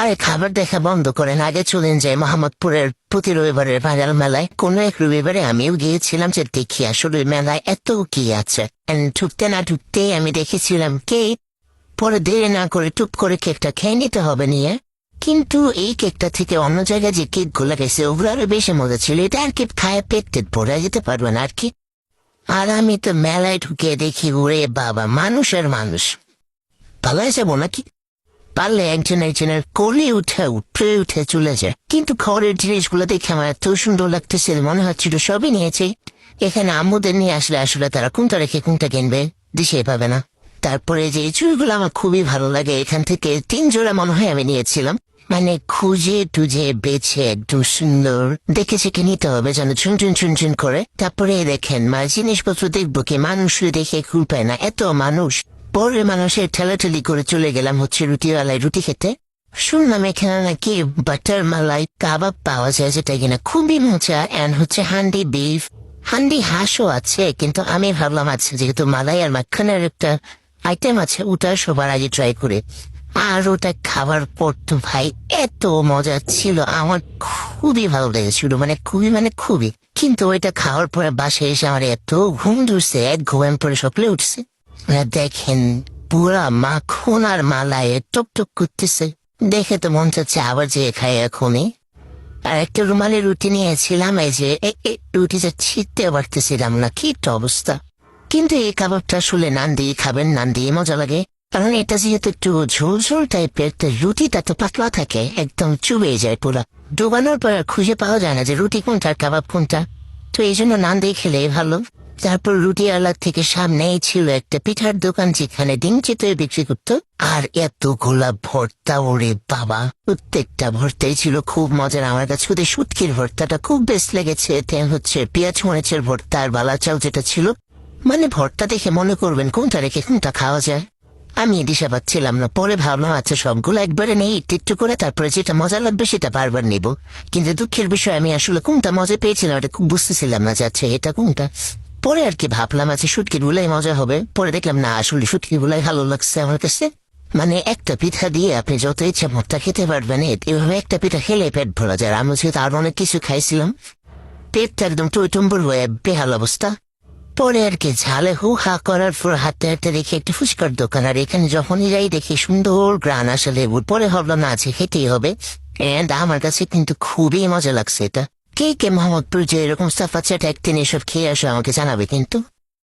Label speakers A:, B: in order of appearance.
A: আরে খাবার দেখা বন্ধ করেন, আগে চলেন যাই মোহাম্মদপুরের প্রতি রবিবারের ভাইরাল মেলায়। কোনো এক রবিবারে আমিও গিয়েছিলাম যে দেখি আসলে মেলায় এত কি আছে। ঢুকতে না ঢুকতেই আমি দেখেছিলাম কেক। পরে দেরি না করে টুপ করে কেকটা খেয়ে নিতে হবে নিয়ে। কিন্তু এই কেকটা থেকে অন্য জায়গায় যে কেক গুলো গেছে ওগুলো আরো বেশি মজা ছিল। এটা আর কি খায় পেট টেট ভরে যেতে পারবে না আর কি। আর আমি তো মেলায় ঢুকে দেখি ওরে বাবা, মানুষের মানুষ। ভালো যাবো নাকি? পারলে একজনের কোলে উঠে চলে যায়। কিন্তু ঘরের জিনিসগুলো দেখে আমার এত সুন্দর লাগতেছে, মনে হচ্ছিল সবই নিয়েছে। এখানে আম্মুদের নিয়ে আসলে তারা কোনটা রেখে কোনটা কিনবে দিশে পাবে না। তারপরে যে চুড়িগুলো আমার খুবই ভালো লাগে, এখান থেকে 3 জোড়া মনে হয় আমি নিয়েছিলাম। মানে খুঁজে টুজে বেছে একদম সুন্দর দেখে চেকে নিতে হবে যেন চুন করে। তারপরে দেখেন জিনিসপত্র দেখবো কি, মানুষ দেখে খুল পায় না, এত মানুষ। পরে মানুষের ঠেলাঠেলি করে চলে গেলাম হচ্ছে রুটিওয়ালায় রুটি খেতে। শুনলাম এখানে নাকি বাটার মালাই কাবাব পাওয়া যায়, যেটা কিনা খুবই মজা। এন্ড হচ্ছে হান্ডি বিফ, হান্ডি হাঁসও আছে। কিন্তু আমি ভাবলাম আছে যেহেতু মালাই আর মাখনের একটা আইটেম আছে, ওটা সবার আগে ট্রাই করে। আর ওটা খাবার পর তো ভাই এত মজা ছিল, আমার খুবই ভালো লেগেছিল, খুবই। কিন্তু ওইটা খাওয়ার পরে বাসায় এসে আমার এত ঘুম ধরছে, এক ঘুম পরে সকালে উঠছে। দেখেন পুরা মাখন আর মালায় টক করতেছে, দেখে তো মন চাচ্ছে আবার যে খাই এখনই। আর একটা রুমালি রুটি নিয়েছিলাম, এই যে রুটিটা ছিটতে পারতেছিলাম না, কি একটা অবস্থা। কিন্তু এই কাবাবটা আসলে নান দিয়ে খাবেন, নান দিয়ে মজা লাগে। কারণ এটা যেহেতু একটু ঝোল টাইপের, তো রুটিটা তো পাতলা থাকে, একদম চুবে যায় পুরা। ডুবানোর পর খুঁজে পাওয়া যায় না যে রুটি কোনটা আর কাবাব কোনটা। তো এই জন্য নান দিয়ে খেলে ভালো। তারপর রুটি আলার থেকে সামনেই ছিল একটা পিঠার দোকান, যেখানে ডিম চিতই বিক্রি করতো। আর এতগুলা ভর্তা, ওরে বাবা, প্রত্যেকটা ভর্তাই ছিল খুব মজার। আমার কাছে ওদের শুটকির ভর্তাটা খুব বেশ লেগেছে। হচ্ছে পেঁয়াজ মরিচের ভর্তা আর বালা চাল যেটা ছিল, ভর্তা দেখে মনে করবেন কোনটা রেখে কোনটা খাওয়া যায়। আমি দিশা পাচ্ছিলাম না। পরে ভাবলাম আচ্ছা সবগুলো একবারে নেই একটু করে, তারপরে যেটা মজা লাগবে সেটা বারবার নেব। কিন্তু দুঃখের বিষয় আমি আসলে কোনটা মজা পেয়েছিলাম এটা খুব বুঝতেছিলাম না যাচ্ছে এটা কোনটা। পরে আর কি ভাবলাম আছে শুটকির গুলাই মজা হবে। পরে দেখলাম না, আসলে শুটকির গুলাই ভালো লাগছে আমার কাছে। একটা পিঠা দিয়ে আপনি যত ইচ্ছা ভর্তা খেতে পারবেন। এভাবে একটা পিঠা খেলে পেট ভরা যায়। আমি যেহেতু আরো অনেক কিছু খাইছিলাম, পেটটা একদম টইটম্বর হয়ে বেহাল অবস্থা। পরে আর কি ঝালে হু হা করার পর হাতে হাতে দেখি একটা ফুচকার দোকান। আর এখানে যখনই যাই দেখি সুন্দর গ্রান আসে লেবুর। পরে ভাবলাম না আছে খেতেই হবে। এন্ড আমার কাছে কিন্তু খুবই মজা লাগছে এটা। কে মোহাম্মদপুর যে এরকম স্টাফ আছে, এটা একদিন এসব খেয়ে আসো আমাকে জানাবে কিন্তু।